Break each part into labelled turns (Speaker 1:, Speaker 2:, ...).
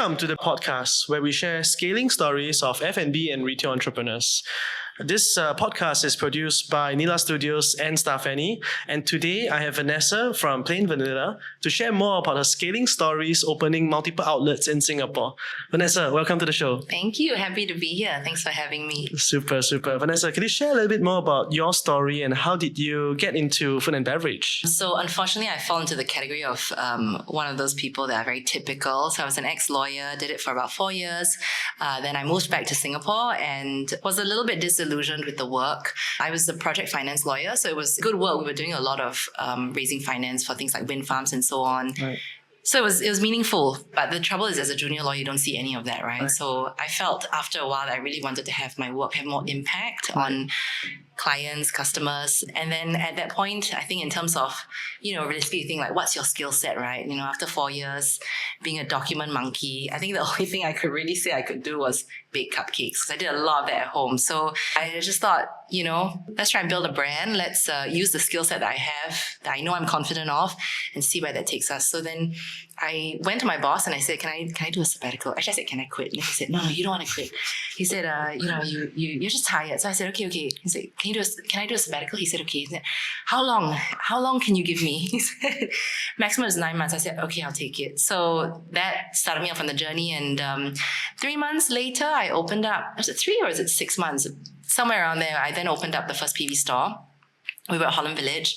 Speaker 1: Welcome to the podcast where we share scaling stories of F&B and retail entrepreneurs. This podcast is produced by Nila Studios and Staff Annie, and today I have Vanessa from Plain Vanilla to share more about her scaling stories opening multiple outlets in Singapore. Vanessa, welcome to the show.
Speaker 2: Thank you. Happy to be here. Thanks for having me.
Speaker 1: Super. Vanessa, can you share a little bit more about your story and how did you get into food and beverage?
Speaker 2: So unfortunately, I fall into the category of one of those people that are very typical. So I was an ex-lawyer, did it for about 4 years. Then I moved back to Singapore and was a little bit disillusioned with the work. I was a project finance lawyer, so it was good work. We were doing a lot of raising finance for things like wind farms and so on.
Speaker 1: Right.
Speaker 2: So it was meaningful, but the trouble is as a junior lawyer, you don't see any of that, right? So I felt after a while that I really wanted to have my work have more impact on clients, customers. And then at that point, I think in terms of, realistically you think like, what's your skill set, right? After 4 years being a document monkey, I think the only thing I could really say I could do was bake cupcakes because I did a lot of that at home. So I just thought, let's try and build a brand. Let's use the skill set that I have, that I know I'm confident of, and see where that takes us. So then I went to my boss and I said, can I do a sabbatical? Actually, I said, can I quit? And he said, no, you don't want to quit. He said, you're just tired. So I said, okay. He said, can I do a sabbatical? He said, okay. He said, how long can you give me? He said, maximum is 9 months. I said, okay, I'll take it. So that started me off on the journey. And 3 months later, I opened up, was it 3 or is it 6 months? Somewhere around there, I then opened up the first PV store. We were at Holland Village,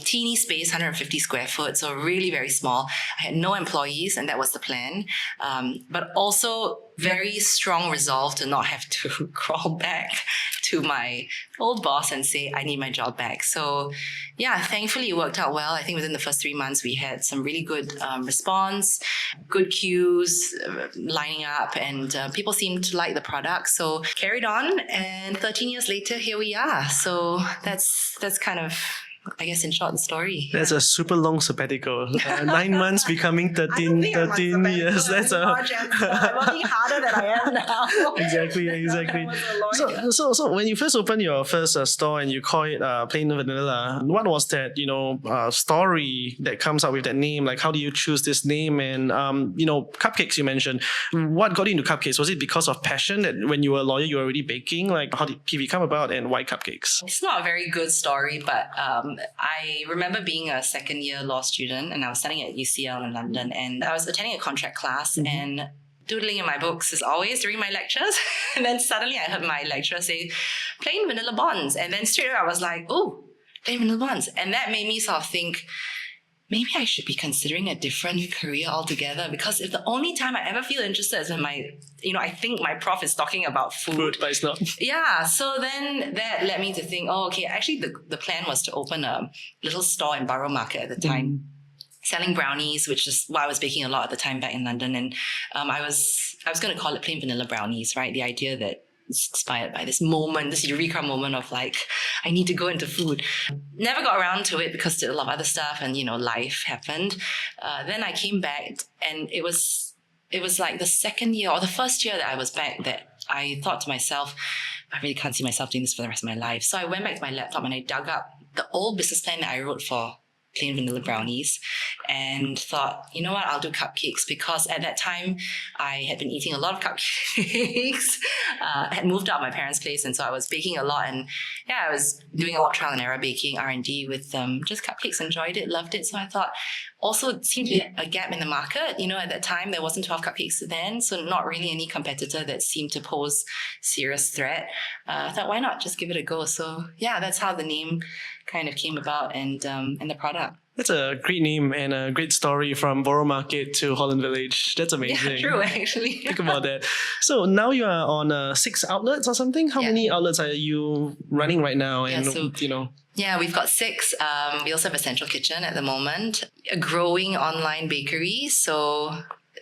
Speaker 2: teeny space, 150 square foot, so really, very small. I had no employees, and that was the plan. But also very strong resolve to not have to crawl back to my old boss and say, I need my job back. So yeah, thankfully it worked out well. I think within the first 3 months, we had some really good response, good queues lining up, and people seemed to like the product. So carried on, and 13 years later, here we are. So that's kind of, I guess, in short, the story.
Speaker 1: That's a super long sabbatical. 9 months becoming 13 years. That's
Speaker 2: I'm working harder than I am now.
Speaker 1: Exactly. So when you first opened your first store and you call it Plain Vanilla, what was that story that comes up with that name? Like, how do you choose this name? And cupcakes you mentioned. What got you into cupcakes? Was it because of passion that when you were a lawyer you were already baking? Like, how did PV come about and why cupcakes?
Speaker 2: It's not a very good story, but I remember being a second-year law student, and I was studying at UCL in London, and I was attending a contract class and doodling in my books as always during my lectures. And then suddenly I heard my lecturer say, plain vanilla bonds. And then straight away I was like, oh, plain vanilla bonds. And that made me sort of think, maybe I should be considering a different career altogether, because if the only time I ever feel interested is when I think my prof is talking about food.
Speaker 1: But it's not.
Speaker 2: Yeah. So then that led me to think, actually the plan was to open a little store in Borough Market at the time, selling brownies, which is what I was baking a lot at the time back in London. And I was going to call it plain vanilla brownies, right? The idea that it's inspired by this moment, this eureka moment of like, I need to go into food. Never got around to it because did a lot of other stuff and, life happened. Then I came back and it was like the second year or the first year that I was back that I thought to myself, I really can't see myself doing this for the rest of my life. So I went back to my laptop and I dug up the old business plan that I wrote for plain vanilla brownies and thought, you know what, I'll do cupcakes, because at that time I had been eating a lot of cupcakes. I had moved out of my parents' place, and so I was baking a lot, and I was doing a lot of trial and error baking, R&D with just cupcakes, enjoyed it, loved it. So I thought also it seemed to be a gap in the market. At that time there wasn't 12 cupcakes then, so not really any competitor that seemed to pose serious threat. I thought, why not just give it a go? So that's how the name kind of came about, and the product.
Speaker 1: That's a great name and a great story from Borough Market to Holland Village. That's amazing.
Speaker 2: Yeah, true, actually.
Speaker 1: Think about that. So now you are on 6 outlets or something. How many outlets are you running right now? And
Speaker 2: Yeah, we've got 6. We also have a central kitchen at the moment, a growing online bakery. So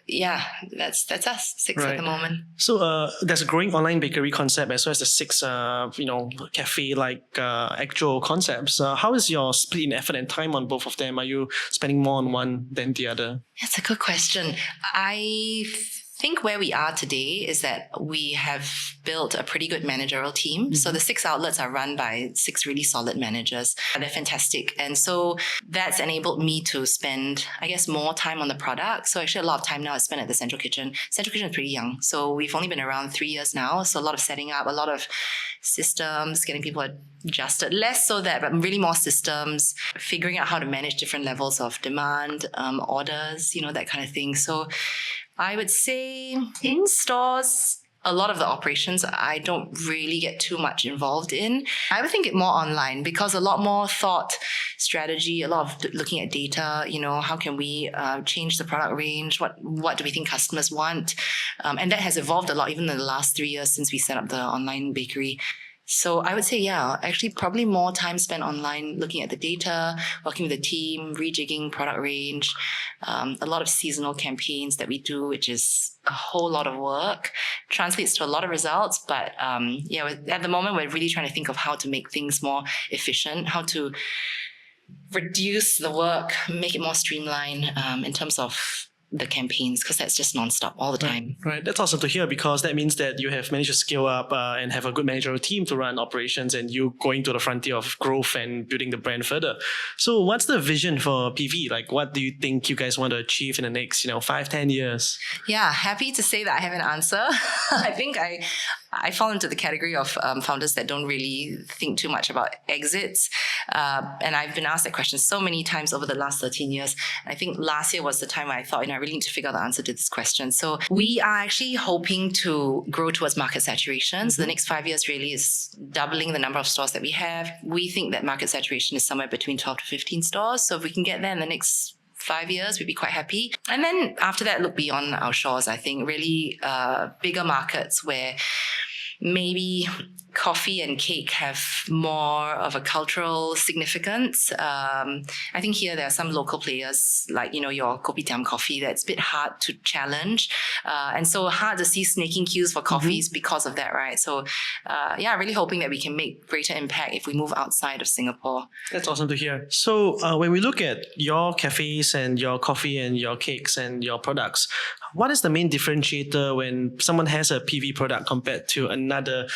Speaker 2: yeah, that's us, 6 at the moment.
Speaker 1: So there's a growing online bakery concept as well as the 6 cafe-like actual concepts. How is your split in effort and time on both of them? Are you spending more on one than the other?
Speaker 2: That's a good question. I think where we are today is that we have built a pretty good managerial team. So the 6 outlets are run by 6 really solid managers. They're fantastic. And so that's enabled me to spend, I guess, more time on the product. So actually a lot of time now is spent at the central kitchen. Central kitchen is pretty young. So we've only been around 3 years now. So a lot of setting up, a lot of systems, getting people adjusted, less so that, but really more systems, figuring out how to manage different levels of demand, orders, that kind of thing. So I would say in stores, a lot of the operations I don't really get too much involved in. I would think it more online because a lot more thought, strategy, a lot of looking at data, how can we change the product range? What do we think customers want? And that has evolved a lot even in the last 3 years since we set up the online bakery. So I would say, yeah, actually probably more time spent online looking at the data, working with the team, rejigging product range, a lot of seasonal campaigns that we do, which is a whole lot of work, translates to a lot of results. But at the moment, we're really trying to think of how to make things more efficient, how to reduce the work, make it more streamlined in terms of the campaigns, because that's just nonstop all the time.
Speaker 1: Right. That's awesome to hear because that means that you have managed to scale up and have a good managerial team to run operations and you going to the frontier of growth and building the brand further. So what's the vision for PV? Like what do you think you guys want to achieve in the next, 5-10 years?
Speaker 2: Yeah, happy to say that I have an answer. I think I fall into the category of founders that don't really think too much about exits. And I've been asked that question so many times over the last 13 years. I think last year was the time where I thought, I really need to figure out the answer to this question. So we are actually hoping to grow towards market saturation. So the next 5 years really is doubling the number of stores that we have. We think that market saturation is somewhere between 12 to 15 stores. So if we can get there in the next 5 years, we'd be quite happy. And then after that, look beyond our shores, I think really bigger markets where maybe coffee and cake have more of a cultural significance. I think here there are some local players like, your Kopitiam coffee that's a bit hard to challenge. And so hard to see snaking queues for coffees because of that, right? So really hoping that we can make greater impact if we move outside of Singapore.
Speaker 1: That's awesome to hear. So when we look at your cafes and your coffee and your cakes and your products, what is the main differentiator when someone has a PV product compared to another,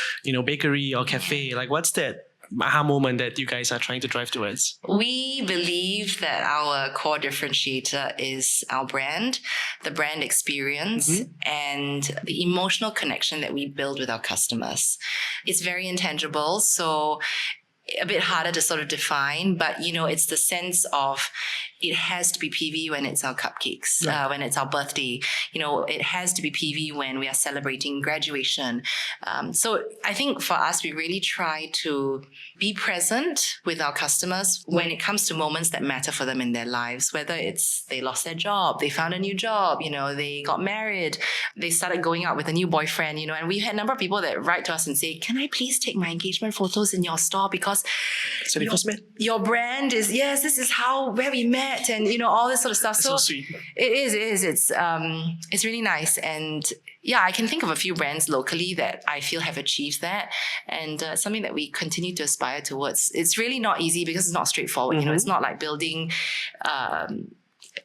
Speaker 1: bakery or cafe? Like what's that aha moment that you guys are trying to drive towards?
Speaker 2: We believe that our core differentiator is our brand, the brand experience, and the emotional connection that we build with our customers. It's very intangible, so a bit harder to sort of define, but it's the sense of it has to be PV when it's our cupcakes, when it's our birthday. It has to be PV when we are celebrating graduation. So I think for us, we really try to be present with our customers when it comes to moments that matter for them in their lives, whether it's they lost their job, they found a new job, they got married, they started going out with a new boyfriend, and we had a number of people that write to us and say, can I please take my engagement photos in your store because your brand is, yes, this is where we met and, all this sort of stuff.
Speaker 1: That's so sweet.
Speaker 2: It is. It's really nice. And yeah, I can think of a few brands locally that I feel have achieved that, and something that we continue to aspire towards. It's really not easy because it's not straightforward. It's not like building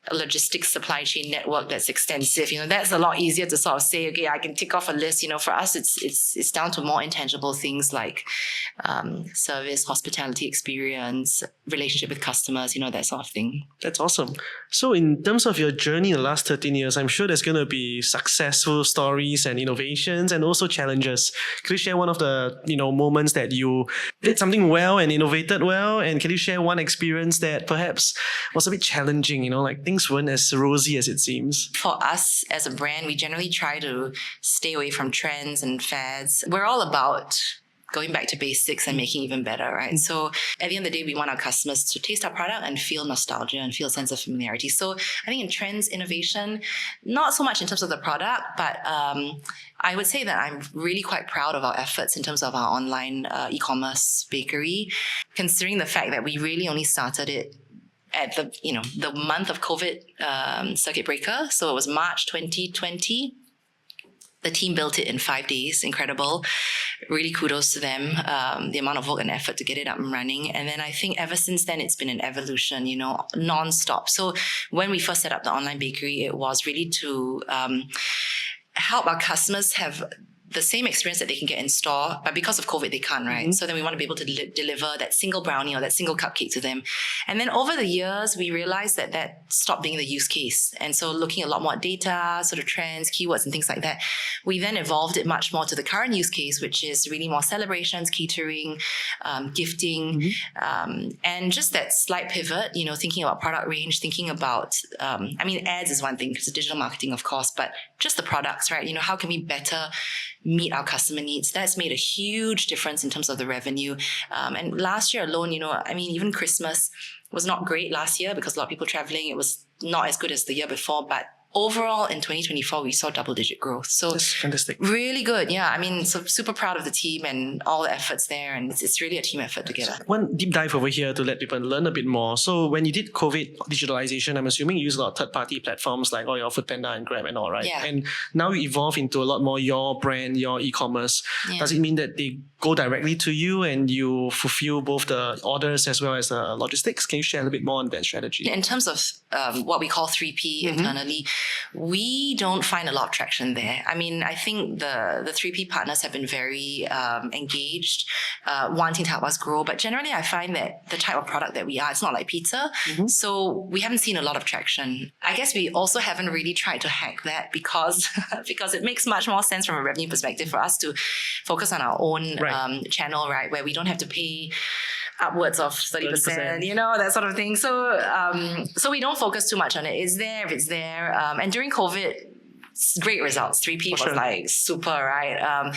Speaker 2: a logistics supply chain network that's extensive. That's a lot easier to sort of say, okay, I can tick off a list. For us, it's down to more intangible things like service, hospitality experience, relationship with customers, that sort of thing.
Speaker 1: That's awesome. So in terms of your journey in the last 13 years, I'm sure there's going to be successful stories and innovations and also challenges. Could you share one of the, moments that you did something well and innovated well? And can you share one experience that perhaps was a bit challenging, like things weren't as rosy as it seems?
Speaker 2: For us as a brand, we generally try to stay away from trends and fads. We're all about going back to basics and making even better, right? So at the end of the day, we want our customers to taste our product and feel nostalgia and feel a sense of familiarity. So I think in trends, innovation, not so much in terms of the product, but I would say that I'm really quite proud of our efforts in terms of our online e-commerce bakery, considering the fact that we really only started it at the month of COVID circuit breaker. So it was March 2020. The team built it in 5 days. Incredible. Really kudos to them. The amount of work and effort to get it up and running. And then I think ever since then, it's been an evolution, non-stop. So when we first set up the online bakery, it was really to help our customers have the same experience that they can get in store, but because of COVID, they can't, right? So then we want to be able to deliver that single brownie or that single cupcake to them. And then over the years, we realized that stopped being the use case. And so looking a lot more at data, sort of trends, keywords and things like that, we then evolved it much more to the current use case, which is really more celebrations, catering, gifting, and just that slight pivot, thinking about product range, thinking about, ads is one thing because it's digital marketing, of course, but just the products, right? How can we better meet our customer needs? That's made a huge difference in terms of the revenue. And last year alone, even Christmas was not great last year because a lot of people traveling. It was not as good as the year before, but overall in 2024, we saw double-digit growth. So
Speaker 1: that's fantastic.
Speaker 2: Really good. Yeah. So super proud of the team and all the efforts there. And it's really a team effort together.
Speaker 1: One deep dive over here to let people learn a bit more. So when you did COVID digitalization, I'm assuming you use a lot of third-party platforms like your Foodpanda and Grab and all, right?
Speaker 2: Yeah.
Speaker 1: And now you evolve into a lot more your brand, your e-commerce. Yeah. Does it mean that they go directly to you and you fulfill both the orders as well as the logistics? Can you share a little bit more on that strategy?
Speaker 2: In terms of what we call 3P internally, we don't find a lot of traction there. I think the 3P partners have been very engaged, wanting to help us grow. But generally, I find that the type of product that we are, it's not like pizza. So we haven't seen a lot of traction. I guess we also haven't really tried to hack that because it makes much more sense from a revenue perspective for us to focus on our own channel, right, where we don't have to pay upwards of 30%, that sort of thing. So we don't focus too much on it. It's there if it's there. And during COVID, great results. 3P was like super, right?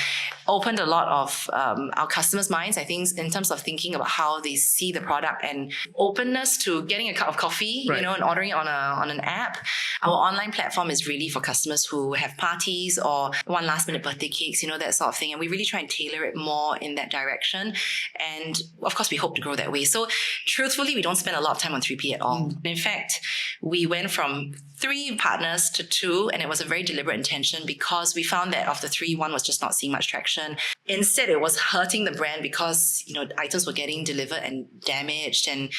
Speaker 2: Opened a lot of our customers' minds, I think, in terms of thinking about how they see the product and openness to getting a cup of coffee, and ordering it on an app. Our online platform is really for customers who have parties or want last minute birthday cakes, that sort of thing. And we really try and tailor it more in that direction. And of course, we hope to grow that way. So truthfully, we don't spend a lot of time on 3P at all. In fact, we went from 3 partners to 2, and it was a very deliberate intention because we found that of the 3, one was just not seeing much traction. Instead, it was hurting the brand because, items were getting delivered and damaged, and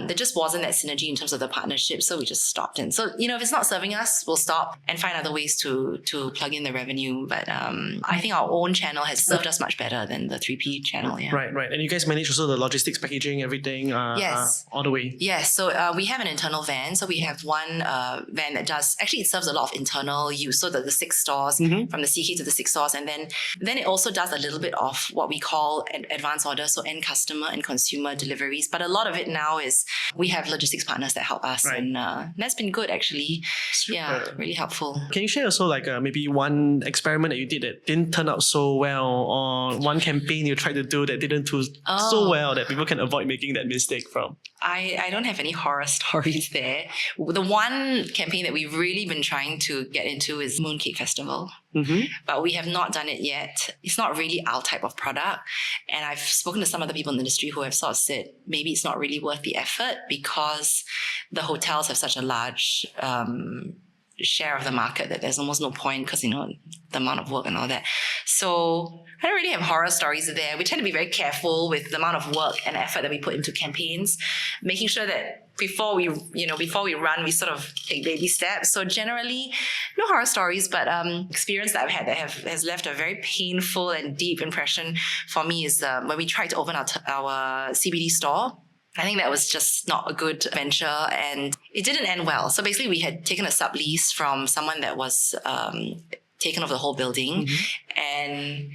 Speaker 2: there just wasn't that synergy in terms of the partnership. So we just stopped. And so, if it's not serving us, we'll stop and find other ways to plug in the revenue. But I think our own channel has served us much better than the 3P channel. Yeah.
Speaker 1: Right. And you guys manage also the logistics, packaging, everything,
Speaker 2: yes.
Speaker 1: All the way.
Speaker 2: Yes. So we have an internal van. So we have one van that it serves a lot of internal use. So the 6 stores, from the CK to the 6 stores. And then it also does a little bit of what we call advanced orders, so end customer and consumer deliveries. But a lot of it now is we have logistics partners that help us. And that's been good, actually.
Speaker 1: Super.
Speaker 2: Yeah, really helpful.
Speaker 1: Can you share also maybe one experiment that you did that didn't turn out so well, or one campaign you tried to do that didn't do so well that people can avoid making that mistake from?
Speaker 2: I don't have any horror stories there. The one campaign that we've really been trying to get into is Mooncake Festival. But we have not done it yet. It's not really our type of product. And I've spoken to some other people in the industry who have sort of said maybe it's not really worth the effort because the hotels have such a large share of the market that there's almost no point because, the amount of work and all that. So I don't really have horror stories there. We tend to be very careful with the amount of work and effort that we put into campaigns, making sure that before we run, we sort of take baby steps. So generally, no horror stories, but experience that I've had that has left a very painful and deep impression for me is when we tried to open our CBD store. I think that was just not a good venture and it didn't end well. So basically we had taken a sublease from someone that was taken over the whole building and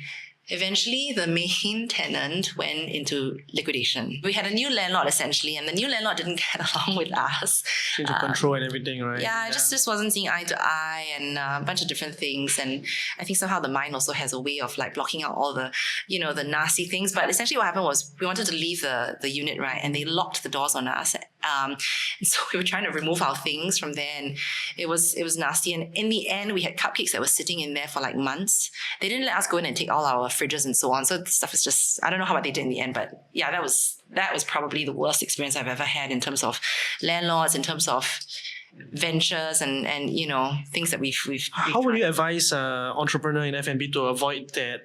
Speaker 2: eventually the main tenant went into liquidation. We had a new landlord essentially and the new landlord didn't get along with us.
Speaker 1: Change of control and everything, right?
Speaker 2: Yeah, just wasn't seeing eye to eye and a bunch of different things. And I think somehow the mind also has a way of blocking out all the, the nasty things. But essentially what happened was we wanted to leave the unit, right? And they locked the doors on us. And so we were trying to remove our things from there and it was nasty. And in the end, we had Cupcakes that were sitting in there for months. They didn't let us go in and take all our fridges and so on. So the stuff is just, I don't know how they did in the end, but yeah, that was probably the worst experience I've ever had in terms of landlords, in terms of ventures and things that we've
Speaker 1: How would you advise entrepreneur in F&B to avoid that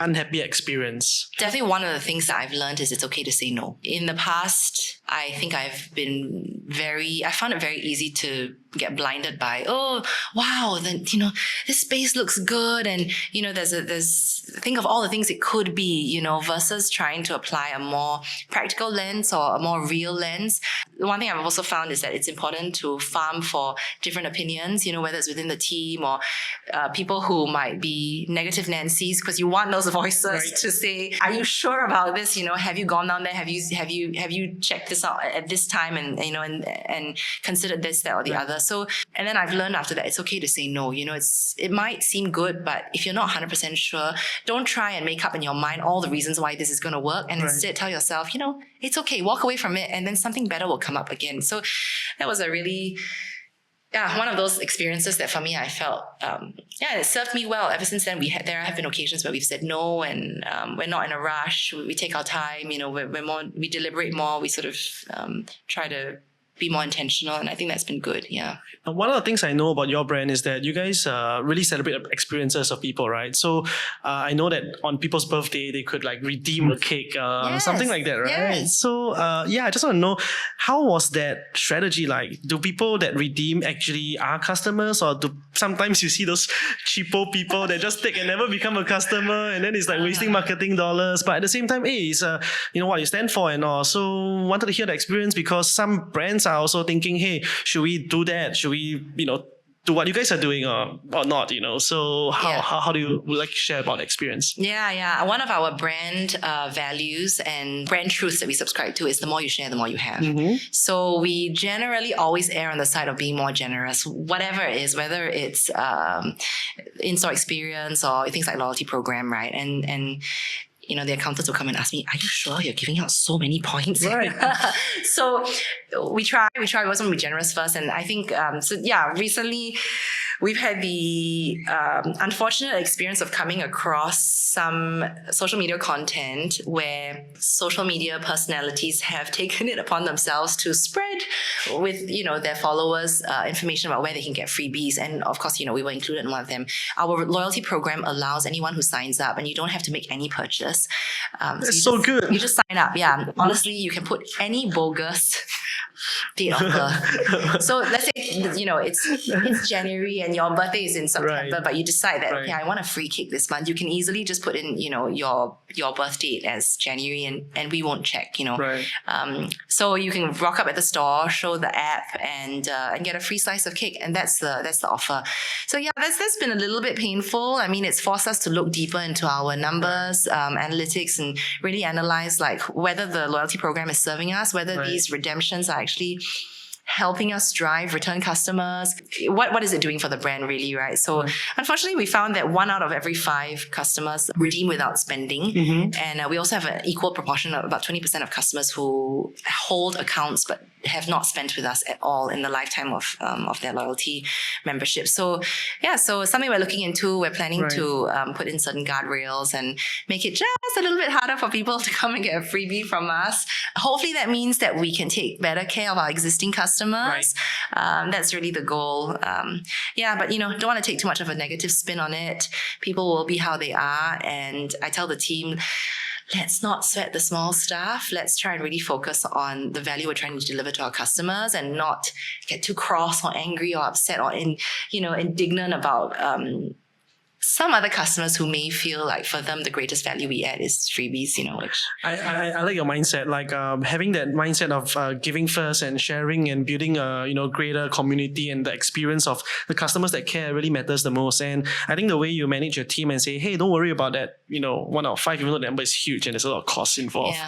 Speaker 1: unhappy experience?
Speaker 2: Definitely one of the things that I've learned is it's okay to say no. In the past, I think I found it very easy to get blinded by, oh, wow, then, this space looks good. And, think of all the things it could be, versus trying to apply a more practical lens or a more real lens. The one thing I've also found is that it's important to farm for different opinions, whether it's within the team or people who might be negative Nancy's, because you want those voices to say, are you sure about this? Have you gone down there? Have you checked this out at this time and considered this, that, or the other? So, and then I've learned after that, it's okay to say no. It might seem good, but if you're not 100% sure, don't try and make up in your mind all the reasons why this is going to work. And instead tell yourself, it's okay, walk away from it, and then something better will come up again. So that was a really, one of those experiences that for me, I felt, it served me well. Ever since then, there have been occasions where we've said no, and we're not in a rush. We take our time, we deliberate more. We sort of try to be more intentional, and I think that's been good. Yeah.
Speaker 1: One of the things I know about your brand is that you guys really celebrate experiences of people, right? So I know that on people's birthday they could redeem a cake, something like that, right?
Speaker 2: Yes.
Speaker 1: So I just want to know, how was that strategy like? Do people that redeem actually are customers, or do sometimes you see those cheapo people that just take and never become a customer, and then it's wasting marketing dollars? But at the same time, it's what you stand for and all. So wanted to hear the experience, because some brands are also thinking, hey, should we do that? Should we, do what you guys are doing or not, So how do you share about the experience?
Speaker 2: Yeah. One of our brand values and brand truths that we subscribe to is the more you share, the more you have. Mm-hmm. So we generally always err on the side of being more generous, whatever it is, whether it's in-store experience or things like loyalty program, right? And the accountants will come and ask me, are you sure you're giving out so many points?
Speaker 1: Right.
Speaker 2: So we try. We always want to be generous first. And I think, recently we've had the unfortunate experience of coming across some social media content where social media personalities have taken it upon themselves to spread with, their followers information about where they can get freebies. And of course, we were included in one of them. Our loyalty program allows anyone who signs up, and you don't have to make any purchase.
Speaker 1: That's so good.
Speaker 2: You just sign up. Yeah. Honestly, you can put any bogus date of birth. So let's say, it's January and your birthday is in September, but you decide that, okay, I want a free cake this month. You can easily just put in, your birth date as January, and we won't check, So you can rock up at the store, show the app, and get a free slice of cake. And that's the offer. So that's been a little bit painful. I mean, it's forced us to look deeper into our numbers, analytics, and really analyze whether the loyalty program is serving us, whether these redemptions are actually helping us drive return customers. What is it doing for the brand, really, right? So unfortunately, we found that 1 out of every 5 customers redeem without spending. Mm-hmm. And we also have an equal proportion of about 20% of customers who hold accounts but have not spent with us at all in the lifetime of their loyalty membership. So so it's something we're looking into. We're planning to put in certain guardrails and make it just a little bit harder for people to come and get a freebie from us. Hopefully that means that we can take better care of our existing customers. That's really the goal. But don't want to take too much of a negative spin on it. People will be how they are. And I tell the team, let's not sweat the small stuff. Let's try and really focus on the value we're trying to deliver to our customers, and not get too cross or angry or upset or indignant about some other customers who may feel like for them the greatest value we add is freebies, which
Speaker 1: I like your mindset, having that mindset of giving first and sharing and building a greater community, and the experience of the customers that care really matters the most. And I think the way you manage your team and say, hey, don't worry about that, 1 out of 5, even though the number is huge and there's a lot of costs involved.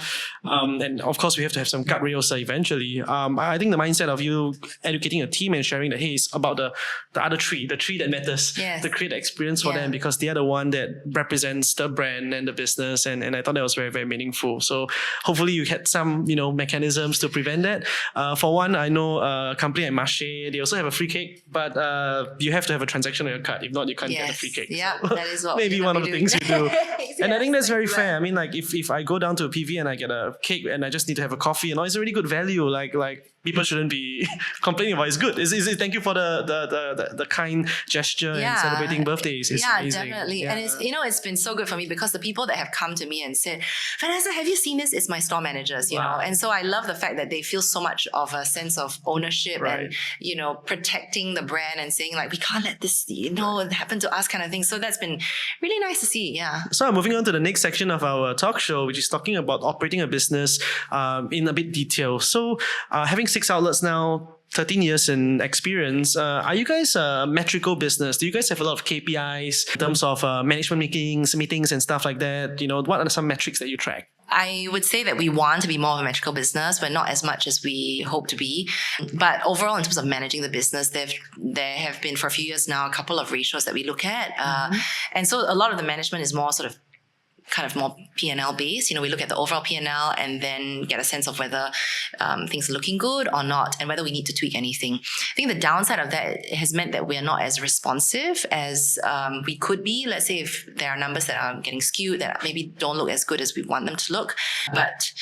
Speaker 1: And of course we have to have some guardrails eventually. I think the mindset of you educating your team and sharing that, hey, it's about the other tree, the tree that matters, to create the experience for them, because they are the one that represents the brand and the business, and I thought that was very, very meaningful. So hopefully you had some mechanisms to prevent that. For one, I know a company like Marche, they also have a free cake, but you have to have a transaction on your card. If not, you can't get a free cake.
Speaker 2: Yeah, so that is what
Speaker 1: maybe one of the things you do. And I think that's very fair. I mean, if I go down to a PV and I get a cake and I just need to have a coffee, it's a really good value. people shouldn't be complaining about. It's good. Thank you for the kind gesture and celebrating birthdays. It's amazing.
Speaker 2: Definitely. And it's been so good for me because the people that have come to me and said, Vanessa, have you seen this? It's my store managers, you know. And so I love the fact that they feel so much of a sense of ownership and, protecting the brand and saying like, we can't let this, happen to us kind of thing. So that's been really nice to see. Yeah.
Speaker 1: So moving on to the next section of our talk show, which is talking about operating a business in a bit detail. So having 6 outlets now, 13 years in experience, are you guys a metrical business? Do you guys have a lot of KPIs in terms of management meetings and stuff like that? What are some metrics that you track?
Speaker 2: I would say that we want to be more of a metrical business, but not as much as we hope to be. But overall, in terms of managing the business, there have been for a few years now a couple of ratios that we look at. And so a lot of the management is more sort of kind of more P&L based. We look at the overall P&L and then get a sense of whether things are looking good or not and whether we need to tweak anything. I think the downside of that has meant that we're not as responsive as we could be. Let's say if there are numbers that are getting skewed that maybe don't look as good as we want them to look. But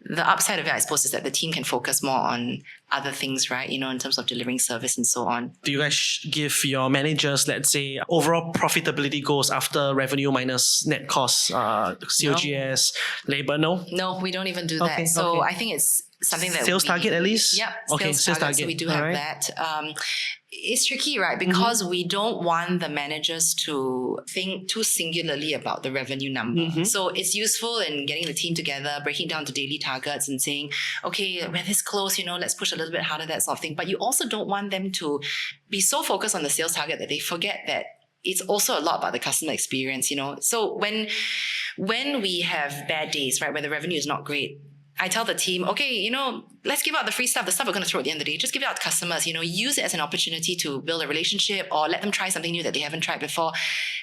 Speaker 2: the upside of it, I suppose, is that the team can focus more on other things, right? In terms of delivering service and so on.
Speaker 1: Do you guys give your managers, let's say, overall profitability goals after revenue minus net costs, COGS, labor? No?
Speaker 2: No, we don't even do that. So I think it's something that
Speaker 1: sales target at least?
Speaker 2: Yeah,
Speaker 1: sales target.
Speaker 2: So we do have that. It's tricky, right? Because we don't want the managers to think too singularly about the revenue number. So it's useful in getting the team together, breaking down to daily targets and saying, okay, we're this close, let's push a little bit harder, that sort of thing. But you also don't want them to be so focused on the sales target that they forget that it's also a lot about the customer experience, So when we have bad days, right, where the revenue is not great, I tell the team, okay, let's give out the free stuff, the stuff we're going to throw at the end of the day. Just give it out to customers, use it as an opportunity to build a relationship or let them try something new that they haven't tried before,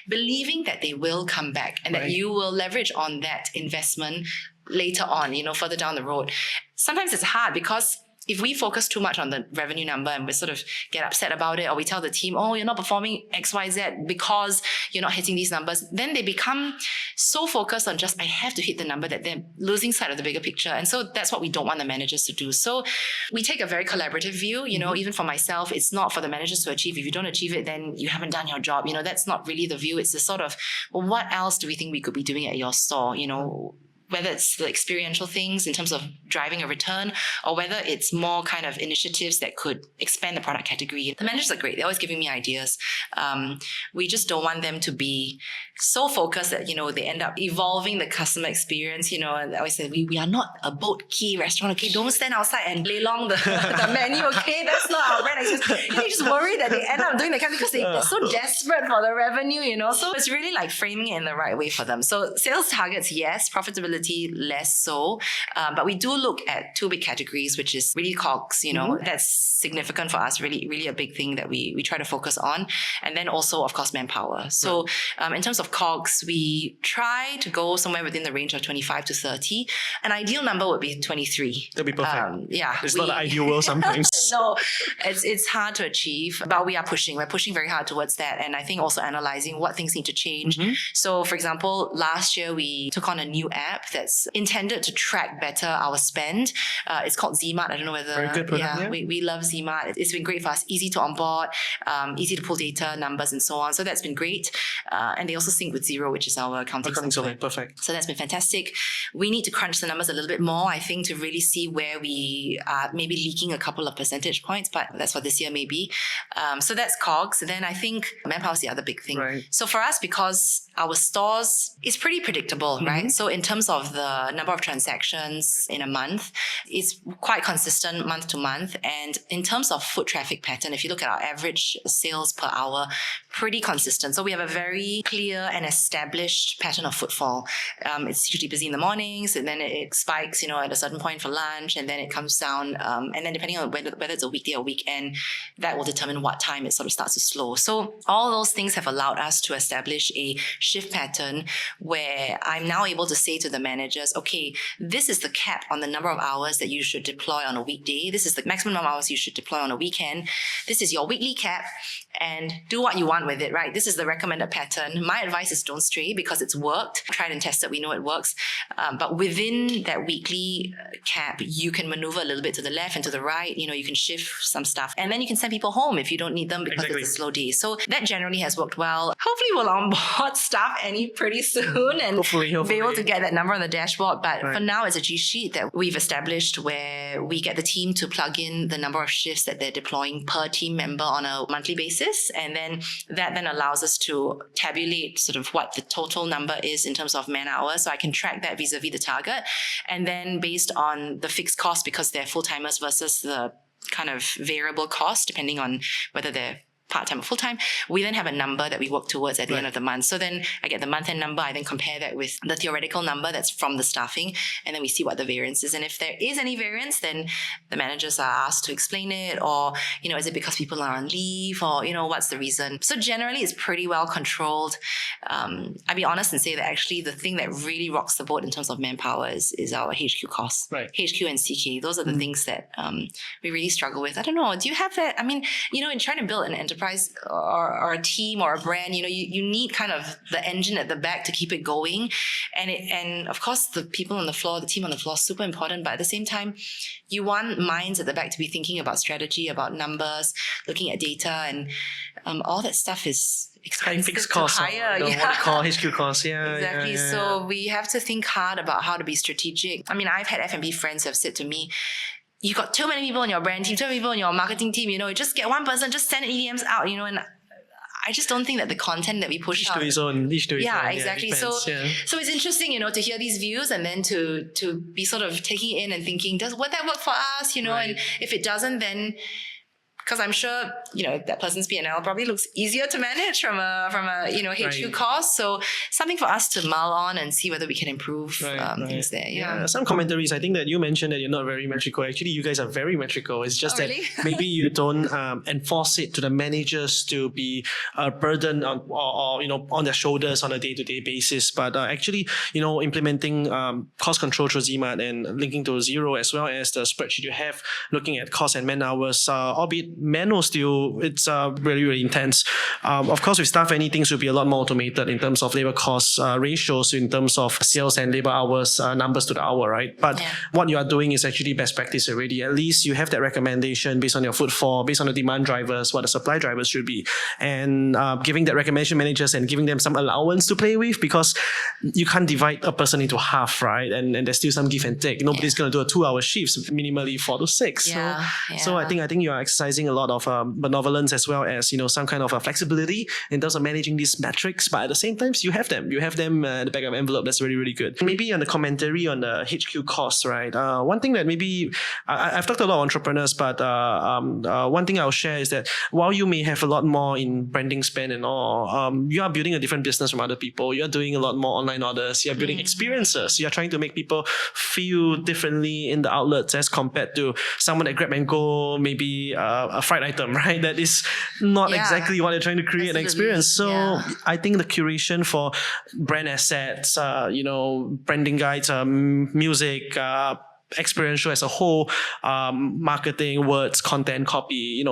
Speaker 2: believing that they will come back and that you will leverage on that investment later on, further down the road. Sometimes it's hard because if we focus too much on the revenue number and we sort of get upset about it, or we tell the team, oh, you're not performing XYZ because you're not hitting these numbers, then they become so focused on just, I have to hit the number, that they're losing sight of the bigger picture. And so that's what we don't want the managers to do. So we take a very collaborative view, even for myself, it's not for the managers to achieve. If you don't achieve it, then you haven't done your job. That's not really the view. It's the sort of, well, what else do we think we could be doing at your store? Whether it's the experiential things in terms of driving a return or whether it's more kind of initiatives that could expand the product category. The managers are great. They're always giving me ideas. We just don't want them to be so focused that, they end up evolving the customer experience, and I always say, we are not a boat key restaurant, okay? Don't stand outside and lay long the menu, okay? That's not our brand. You just worry that they end up doing that kind of because they're so desperate for the revenue, So it's really like framing it in the right way for them. So sales targets, yes. Profitability, less so. But we do look at two big categories, which is really COGS, that's significant for us, really, really a big thing that we try to focus on. And then also, of course, manpower. So in terms of COGS, we try to go somewhere within the range of 25 to 30. An ideal number would be 23.
Speaker 1: That'd be perfect.
Speaker 2: Yeah.
Speaker 1: It's not the ideal world sometimes.
Speaker 2: No, it's hard to achieve, but we are pushing. We're pushing very hard towards that. And I think also analyzing what things need to change. So for example, last year we took on a new app that's intended to track better our spend. It's called Zmart. I don't know whether...
Speaker 1: Very good product, yeah.
Speaker 2: We love Zmart. It's been great for us. Easy to onboard, easy to pull data, numbers and so on. So that's been great. And they also sync with Xero, which is our accounting software.
Speaker 1: Perfect.
Speaker 2: So that's been fantastic. We need to crunch the numbers a little bit more, I think, to really see where we are maybe leaking a couple of percentage points, but that's for this year maybe. So that's COGS. And then I think manpower is the other big thing.
Speaker 1: Right.
Speaker 2: So for us, because our stores is pretty predictable, right? So in terms of the number of transactions in a month, it's quite consistent month to month. And in terms of foot traffic pattern, if you look at our average sales per hour, pretty consistent. So we have a very clear and established pattern of footfall. It's usually busy in the mornings, and then it spikes, at a certain point for lunch, and then it comes down. And then depending on whether it's a weekday or weekend, that will determine what time it sort of starts to slow. So all those things have allowed us to establish a shift pattern where I'm now able to say to the managers, okay, this is the cap on the number of hours that you should deploy on a weekday. This is the maximum number of hours you should deploy on a weekend. This is your weekly cap, and do what you want with it, right? This is the recommended pattern. My advice is don't stray because it's worked. Tried and tested, we know it works. But within that weekly cap, you can maneuver a little bit to the left and to the right. You can shift some stuff, and then you can send people home if you don't need them because it's a slow day. So that generally has worked well. Hopefully we'll onboard staff Annie pretty soon and
Speaker 1: hopefully.
Speaker 2: be able to get that number on the dashboard. But for now, it's a G sheet that we've established where we get the team to plug in the number of shifts that they're deploying per team member on a monthly basis. And then that then allows us to tabulate sort of what the total number is in terms of man hours. So I can track that vis-a-vis the target. And then based on the fixed cost, because they're full-timers versus the kind of variable cost, depending on whether they're part-time or full-time, we then have a number that we work towards at the end of the month. So then I get the month-end number, I then compare that with the theoretical number that's from the staffing, and then we see what the variance is. And if there is any variance, then the managers are asked to explain it, or, is it because people are on leave, or, what's the reason? So generally it's pretty well controlled. I'll be honest and say that actually the thing that really rocks the boat in terms of manpower is our HQ costs.
Speaker 1: Right.
Speaker 2: HQ and CK, those are the things that we really struggle with. I don't know, do you have that? I mean, in trying to build an enterprise or a team or a brand, you need kind of the engine at the back to keep it going. And of course, the people on the floor, the team on the floor is super important. But at the same time, you want minds at the back to be thinking about strategy, about numbers, looking at data, and all that stuff is expensive
Speaker 1: fixed costs,
Speaker 2: to hire.
Speaker 1: what they call HQ costs. Yeah,
Speaker 2: exactly.
Speaker 1: Yeah.
Speaker 2: So we have to think hard about how to be strategic. I mean, I've had F&B friends who have said to me, you got too many people in your brand team, too many people in your marketing team, you just get one person, just send EDMs out, and I just don't think that the content that we push out.
Speaker 1: Each to his own.
Speaker 2: Yeah, exactly.
Speaker 1: Depends,
Speaker 2: so it's interesting, to hear these views and then to be sort of taking it in and thinking, would that work for us, and if it doesn't, then, because I'm sure, that person's P&L probably looks easier to manage from a HQ cost. So something for us to mull on and see whether we can improve things there. Yeah.
Speaker 1: Some commentaries, I think that you mentioned that you're not very metrical. Actually, you guys are very metrical. It's just that maybe you don't enforce it to the managers to be a burden on, or on their shoulders on a day-to-day basis. But actually, implementing cost control through ZMAT and linking to Xero, as well as the spreadsheet you have, looking at cost and man hours, albeit manual still, it's really, really intense. Of course, with Staff Any, things will be a lot more automated in terms of labor cost ratios, in terms of sales and labor hours, numbers to the hour, right? But what you are doing is actually best practice already. At least you have that recommendation based on your footfall, based on the demand drivers, what the supply drivers should be, and giving that recommendation managers and giving them some allowance to play with, because you can't divide a person into half, right? And there's still some give and take. Nobody's going to do a 2-hour shift, minimally 4 to 6. So I think you are exercising a lot of benevolence, as well as some kind of flexibility in terms of managing these metrics. But at the same time, you have them at the back of the envelope. That's really, really good. Maybe on the commentary on the HQ costs, right? One thing that maybe I've talked to a lot of entrepreneurs, but one thing I'll share is that while you may have a lot more in branding spend and all, you are building a different business from other people. You are doing a lot more online orders. You are building experiences. You are trying to make people feel differently in the outlets as compared to someone at Grab and Go, maybe a fried item, right? That is not exactly what they're trying to create an experience. So I think the curation for brand assets, branding guides, music, experiential as a whole, marketing, words, content, copy,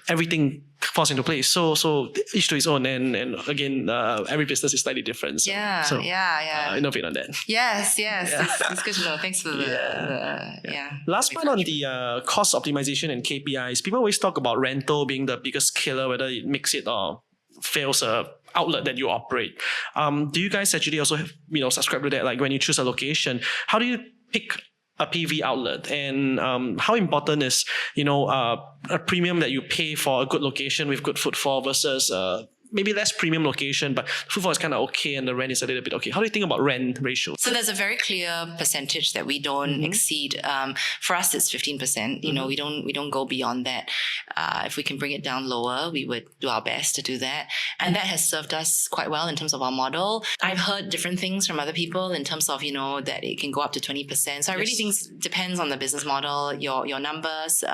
Speaker 1: everything falls into place. So each to its own, and again, every business is slightly different. So, innovate on that.
Speaker 2: Yes. It's good to know. Thanks for
Speaker 1: Last part on the cost optimization and KPIs. People always talk about rental being the biggest killer, whether it makes it or fails a outlet that you operate. Do you guys actually also subscribe to that? Like when you choose a location, how do you pick a PV outlet, and how important is a premium that you pay for a good location with good footfall versus maybe less premium location, but footfall is kind of okay and the rent is a little bit okay. How do you think about rent ratio?
Speaker 2: So there's a very clear percentage that we don't exceed. For us, it's 15%. We don't go beyond that. If we can bring it down lower, we would do our best to do that. And that has served us quite well in terms of our model. I've heard different things from other people in terms of, that it can go up to 20%. So I really think it depends on the business model, your numbers.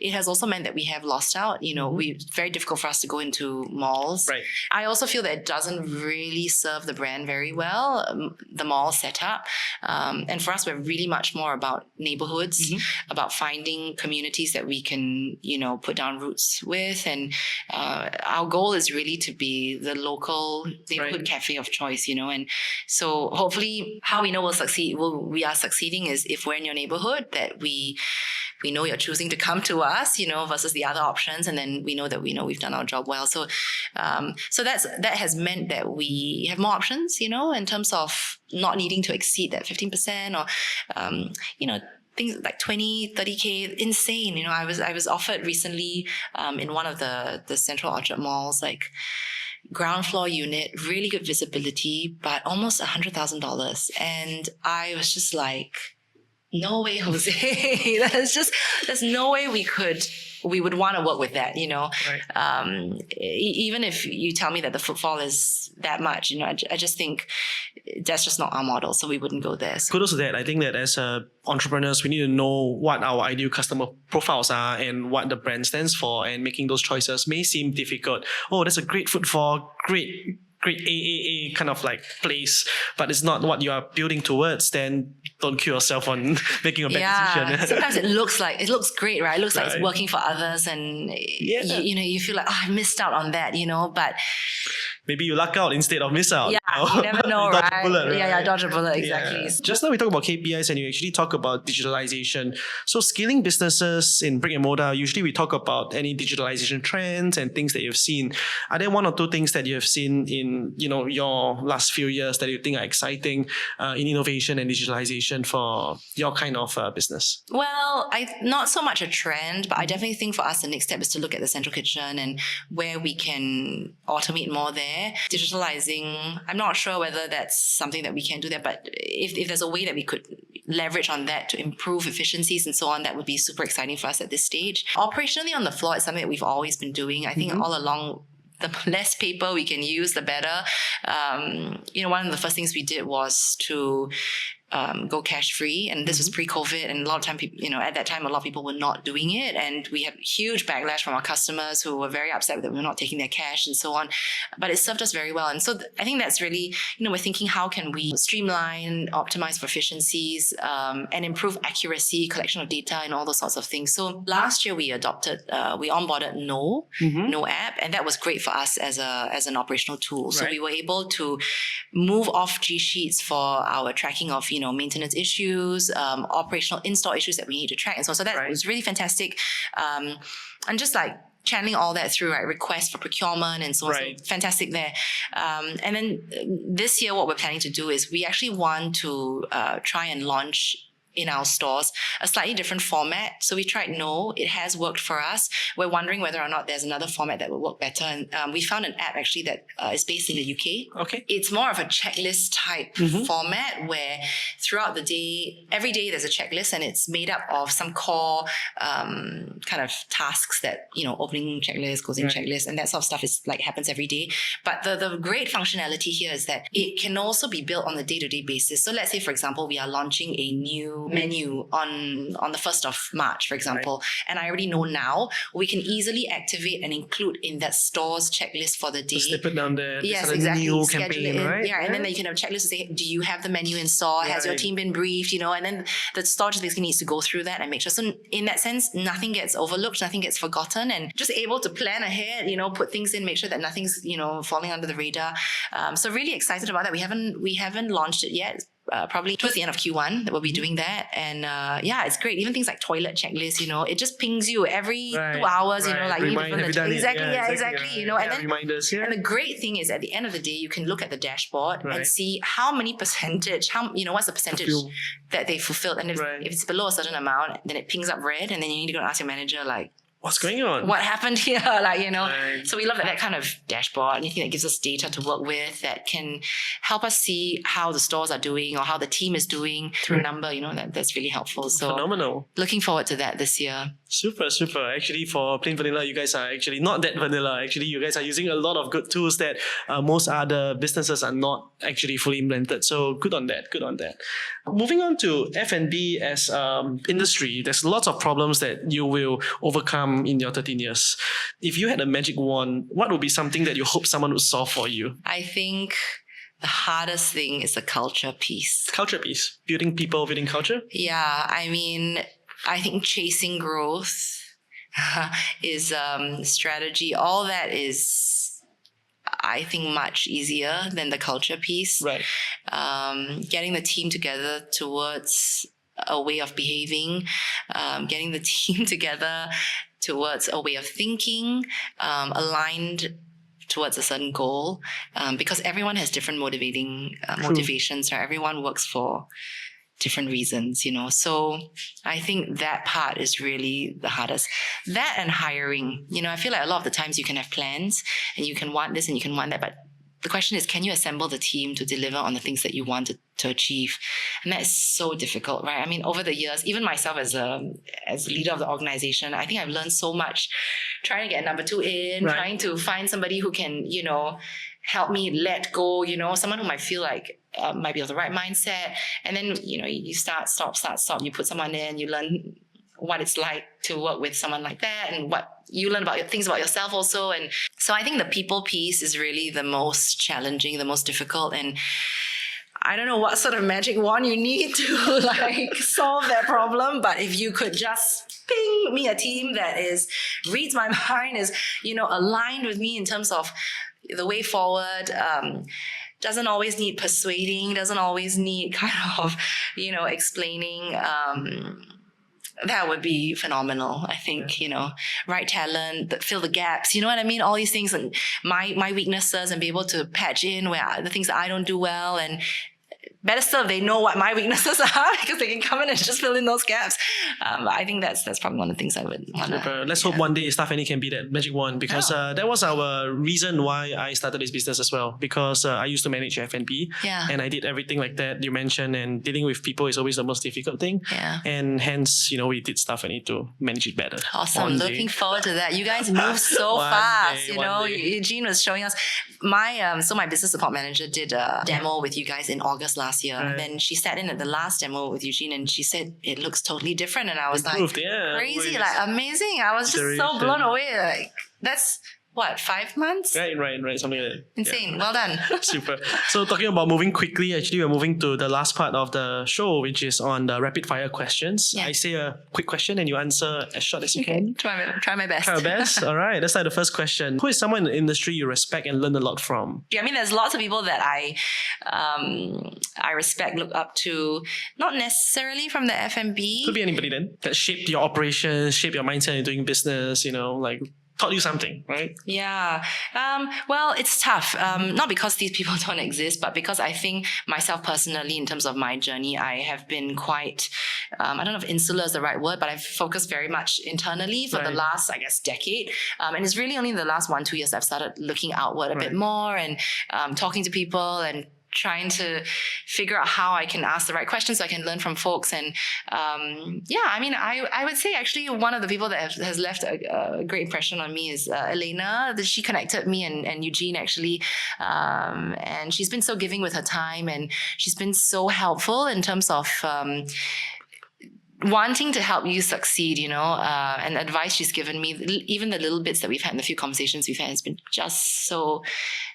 Speaker 2: It has also meant that we have lost out. It's very difficult for us to go into malls malls.
Speaker 1: Right.
Speaker 2: I also feel that it doesn't really serve the brand very well, the mall setup. And for us, we're really much more about neighborhoods, about finding communities that we can, put down roots with. And our goal is really to be the local neighborhood cafe of choice, and so hopefully how we know we are succeeding is if we're in your neighborhood, that we know you're choosing to come to us, versus the other options, and then we know we've done our job well. So that has meant that we have more options, in terms of not needing to exceed that 15% or things like 20, 30K, insane. I was offered recently in one of the Central Orchard malls, like ground floor unit, really good visibility, but almost $100,000. And I was just like, no way, Jose. There's no way we would want to work with that, Right. Even if you tell me that the footfall is that much, I just think that's just not our model, so we wouldn't go there. So.
Speaker 1: Kudos to that. I think that as entrepreneurs, we need to know what our ideal customer profiles are and what the brand stands for, and making those choices may seem difficult. Oh, that's a great footfall, great AAA kind of like place, but it's not what you are building towards, then don't kill yourself on making a bad decision.
Speaker 2: Sometimes it looks great, right? It looks like it's working for others, and you feel like, I missed out on that, but
Speaker 1: maybe you luck out instead of miss out.
Speaker 2: Yeah, you never know,
Speaker 1: dodge
Speaker 2: right?
Speaker 1: A bullet, right?
Speaker 2: Yeah, dodge a bullet, exactly.
Speaker 1: Yeah. Just now we talk about KPIs and you actually talk about digitalization. So scaling businesses in brick and mortar, usually we talk about any digitalization trends and things that you've seen. Are there one or two things that you have seen in your last few years that you think are exciting in innovation and digitalization for your kind of business?
Speaker 2: Well, not so much a trend, but I definitely think for us the next step is to look at the central kitchen and where we can automate more there. Digitalizing, I'm not sure whether that's something that we can do there, but if there's a way that we could leverage on that to improve efficiencies and so on, that would be super exciting for us at this stage. Operationally on the floor, it's something that we've always been doing. I think all along, the less paper we can use, the better. One of the first things we did was to go cash free, and this was pre-COVID, and a lot of time people, at that time a lot of people were not doing it, and we had huge backlash from our customers who were very upset that we were not taking their cash and so on, but it served us very well. And so I think that's really, we're thinking, how can we streamline, optimize for efficiencies, and improve accuracy, collection of data, and all those sorts of things. So last year we onboarded No app, and that was great for us as an operational tool. So we were able to move off G Sheets for our tracking of maintenance issues, operational in-store issues that we need to track, and so that was really fantastic. And just like channeling all that through requests for procurement and so on. So fantastic there. And then this year, what we're planning to do is we actually want to try and launch in our stores a slightly different format. So we tried it has worked for us. We're wondering whether or not there's another format that will work better. And we found an app actually that is based in the UK.
Speaker 1: Okay.
Speaker 2: It's more of a checklist type format where throughout the day, every day there's a checklist, and it's made up of some core kind of tasks that, opening checklist, closing checklist, and that sort of stuff is happens every day. But the great functionality here is that it can also be built on a day-to-day basis. So let's say, for example, we are launching a new menu on the 1st of March, for example, and I already know now, we can easily activate and include in that store's checklist for the day.
Speaker 1: Just slip it down there.
Speaker 2: Yes, exactly.
Speaker 1: New
Speaker 2: Schedule
Speaker 1: campaign,
Speaker 2: it in.
Speaker 1: right?
Speaker 2: Yeah, and then you can have a checklist to say, do you have the menu in store? Has your team been briefed? And then the store just basically needs to go through that and make sure. So in that sense, nothing gets overlooked, nothing gets forgotten, and just able to plan ahead, put things in, make sure that nothing's, falling under the radar. So really excited about that. We haven't launched it yet. Probably towards the end of Q1 that we'll be doing that, and it's great. Even things like toilet checklist, it just pings you every 2 hours, like
Speaker 1: exactly,
Speaker 2: exactly, and then
Speaker 1: reminders.
Speaker 2: And the great thing is, at the end of the day, you can look at the dashboard and see how many percentage, what's the percentage that they fulfilled, and if it's below a certain amount, then it pings up red, and then you need to go and ask your manager
Speaker 1: what's going on?
Speaker 2: What happened here? So we love that kind of dashboard, anything that gives us data to work with that can help us see how the stores are doing or how the team is doing through a number, that's really helpful. So
Speaker 1: phenomenal.
Speaker 2: Looking forward to that this year.
Speaker 1: Super. Actually, for plain vanilla, you guys are actually not that vanilla. Actually, you guys are using a lot of good tools that most other businesses are not actually fully implemented. So good on that. Moving on to F&B as industry, there's lots of problems that you will overcome in your 13 years. If you had a magic wand, what would be something that you hope someone would solve for you?
Speaker 2: I think the hardest thing is the culture piece.
Speaker 1: Culture piece. Building people, building culture?
Speaker 2: Yeah, I mean, I think chasing growth is strategy. All that is, I think, much easier than the culture piece.
Speaker 1: Right.
Speaker 2: Getting the team together towards a way of behaving, getting the team together towards a way of thinking, aligned towards a certain goal, because everyone has different motivations, right? Everyone works for different reasons, so I think that part is really the hardest. That and hiring, I feel like a lot of the times you can have plans and you can want this and you can want that, but the question is, can you assemble the team to deliver on the things that you want to achieve? And that is so difficult, right? I mean, over the years, even myself as leader of the organization, I think I've learned so much trying to get number two in,
Speaker 1: right.
Speaker 2: Trying to find somebody who can, help me let go, someone whom I feel like might be of the right mindset. And then, you start, stop. You put someone in, you learn what it's like to work with someone like that and what you learn about things about yourself also. And so I think the people piece is really the most challenging, the most difficult. And I don't know what sort of magic wand you need to solve that problem. But if you could just ping me a team that reads my mind, is, aligned with me in terms of the way forward, doesn't always need persuading, doesn't always need kind of, explaining, that would be phenomenal. I think, right talent, fill the gaps, you know what I mean? All these things, and my weaknesses, and be able to patch in the things that I don't do well. And better still, they know what my weaknesses are, because they can come in and just fill in those gaps. I think that's probably one of the things I would want to.
Speaker 1: Let's hope one day Staff Annie can be that magic wand, because that was our reason why I started this business as well, because I used to manage F&B, and I did everything like that you mentioned, and dealing with people is always the most difficult thing. And hence, we did Staff Annie to manage it better.
Speaker 2: Awesome. Looking forward to that. You guys move so fast. Eugene was showing us my business support manager did a demo with you guys in August last year. And then she sat in at the last demo with Eugene and she said it looks totally different. And I was crazy, amazing. I was just so blown away. That's what, 5 months?
Speaker 1: Right, something like that.
Speaker 2: Insane. Well done.
Speaker 1: Super. So talking about moving quickly, actually we're moving to the last part of the show, which is on the rapid fire questions. I say a quick question and you answer as short as you can.
Speaker 2: Try my best.
Speaker 1: Try your best. All right, let's start the first question. Who is someone in the industry you respect and learn a lot from?
Speaker 2: I mean, there's lots of people that I respect, look up to, not necessarily from the F&B.
Speaker 1: Could be anybody then that shaped your operations, shaped your mindset in doing business, taught you something, right?
Speaker 2: Yeah. Well, it's tough. Not because these people don't exist, but because I think myself personally, in terms of my journey, I have been quite, I don't know if insular is the right word, but I've focused very much internally for the last, decade. And it's really only in the last 1-2 years I've started looking outward a bit more and talking to people and trying to figure out how I can ask the right questions so I can learn from folks. And I would say actually one of the people that has left a great impression on me is Elena. She connected me and Eugene actually, and she's been so giving with her time, and she's been so helpful in terms of wanting to help you succeed, and the advice she's given me, even the little bits that we've had in the few conversations we've had, has been just so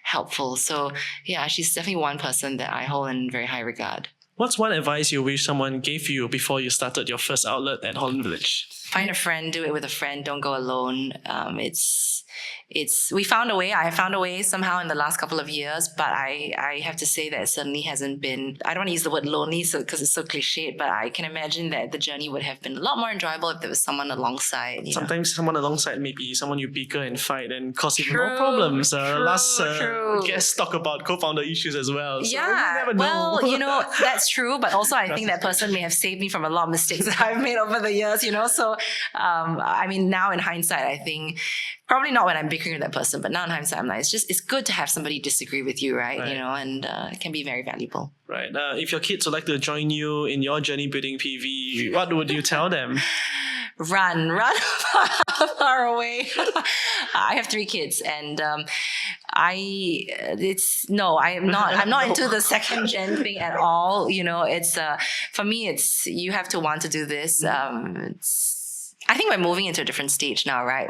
Speaker 2: helpful. So yeah, she's definitely one person that I hold in very high regard.
Speaker 1: What's one advice you wish someone gave you before you started your first outlet at Holland Village?
Speaker 2: Find a friend, do it with a friend, don't go alone. We found a way. I found a way somehow in the last couple of years, but I have to say that it certainly hasn't been, I don't want to use the word lonely because it's so cliched, but I can imagine that the journey would have been a lot more enjoyable if there was someone alongside.
Speaker 1: Sometimes someone alongside may be someone you bicker and fight and cause even more problems. Last guest talk about co-founder issues as well. So you never know.
Speaker 2: Well, that's true, but also I think that person may have saved me from a lot of mistakes that I've made over the years, So, now in hindsight, I think probably not when I'm bickering with that person, but now in hindsight, I'm like, it's good to have somebody disagree with you, right? And it can be very valuable.
Speaker 1: Right. If your kids would like to join you in your journey building PV, what would you tell them?
Speaker 2: run far away. I have 3 kids, and I'm not into the second gen thing at all. You know, it's for me, it's you have to want to do this. I think we're moving into a different stage now, right?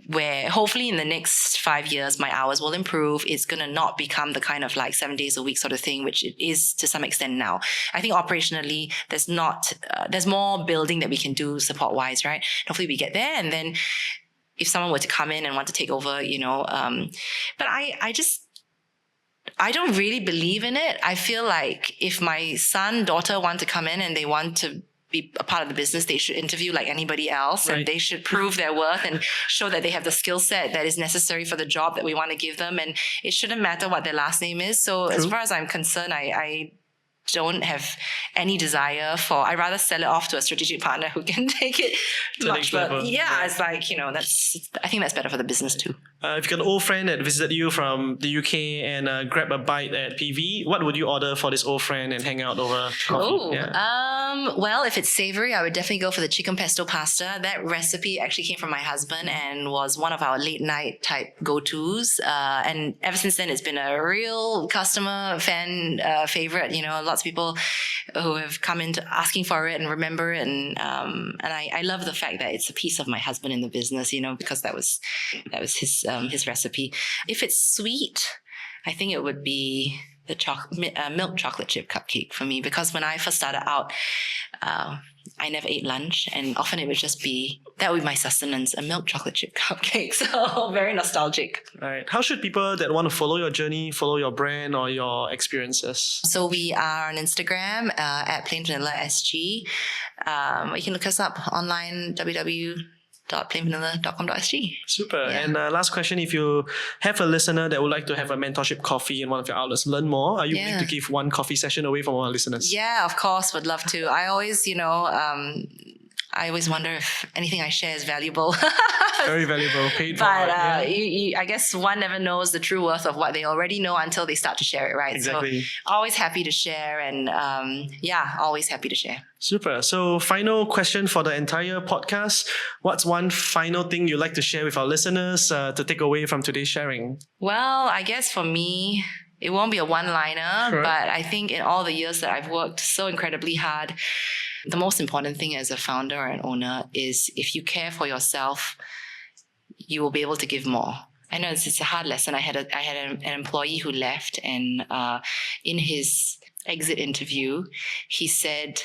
Speaker 2: Where hopefully in the next 5 years, my hours will improve. It's going to not become the kind of like 7 days a week sort of thing, which it is to some extent now. I think operationally, there's more building that we can do support wise, right? Hopefully we get there. And then if someone were to come in and want to take over, but I don't really believe in it. I feel like if my son, daughter want to come in and they want to be a part of the business, they should interview like anybody else, and they should prove their worth and show that they have the skill set that is necessary for the job that we want to give them. And it shouldn't matter what their last name is. So as far as I'm concerned, I don't have any desire I'd rather sell it off to a strategic partner who can take it much further. It's like, I think that's better for the business too.
Speaker 1: If you got an old friend that visited you from the UK and grab a bite at PV, what would you order for this old friend and hang out over coffee?
Speaker 2: Well, if it's savory, I would definitely go for the chicken pesto pasta. That recipe actually came from my husband and was one of our late night type go-tos. And ever since then, it's been a real customer fan favorite. Lots of people who have come into asking for it and remember it. And I love the fact that it's a piece of my husband in the business, because that was his recipe. If it's sweet, I think it would be the milk chocolate chip cupcake for me, because when I first started out, I never ate lunch, and often it would just be, that would be my sustenance, a milk chocolate chip cupcake. So very nostalgic.
Speaker 1: Right. How should people that want to follow your journey, follow your brand or your experiences?
Speaker 2: So we are on Instagram at plainvanillasg. You can look us up online, www.plainvanilla.com.sg.
Speaker 1: Super. Yeah. And last question, if you have a listener that would like to have a mentorship coffee in one of your outlets, learn more, are you willing to give one coffee session away from our listeners?
Speaker 2: Yeah, of course, would love to. I always, I always wonder if anything I share is valuable.
Speaker 1: Very valuable, paid for.
Speaker 2: But I guess one never knows the true worth of what they already know until they start to share it, right?
Speaker 1: Exactly.
Speaker 2: So always happy to share, and always happy to share.
Speaker 1: Super. So final question for the entire podcast. What's one final thing you'd like to share with our listeners to take away from today's sharing?
Speaker 2: Well, I guess for me, it won't be a one-liner, but I think in all the years that I've worked so incredibly hard, the most important thing as a founder or an owner is if you care for yourself, you will be able to give more. I know it's a hard lesson. I had an employee who left, and in his exit interview, he said,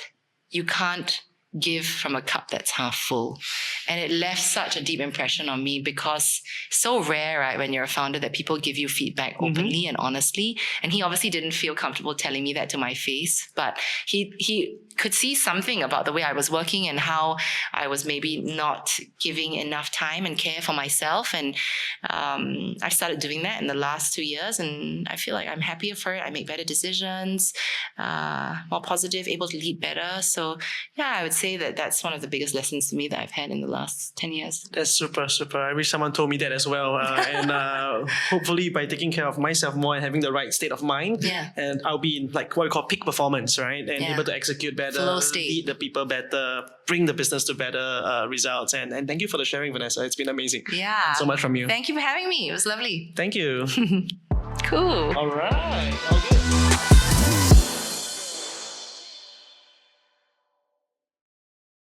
Speaker 2: "You can't give from a cup that's half full." And it left such a deep impression on me, because so rare, right, when you're a founder, that people give you feedback openly and honestly. And he obviously didn't feel comfortable telling me that to my face, but he could see something about the way I was working and how I was maybe not giving enough time and care for myself. And I've started doing that in the last 2 years, and I feel like I'm happier for it. I make better decisions, more positive, able to lead better. So yeah, I would say that that's one of the biggest lessons to me that I've had in the last 10 years.
Speaker 1: That's super, super. I wish someone told me that as well. And hopefully by taking care of myself more and having the right state of mind, and I'll be in like what we call peak performance, right? And able to execute better, lead the people better, bring the business to better results. And thank you for the sharing, Vanessa. It's been amazing.
Speaker 2: Yeah.
Speaker 1: And so much from you.
Speaker 2: Thank you for having me. It was lovely.
Speaker 1: Thank you.
Speaker 2: Cool.
Speaker 1: All right. All good.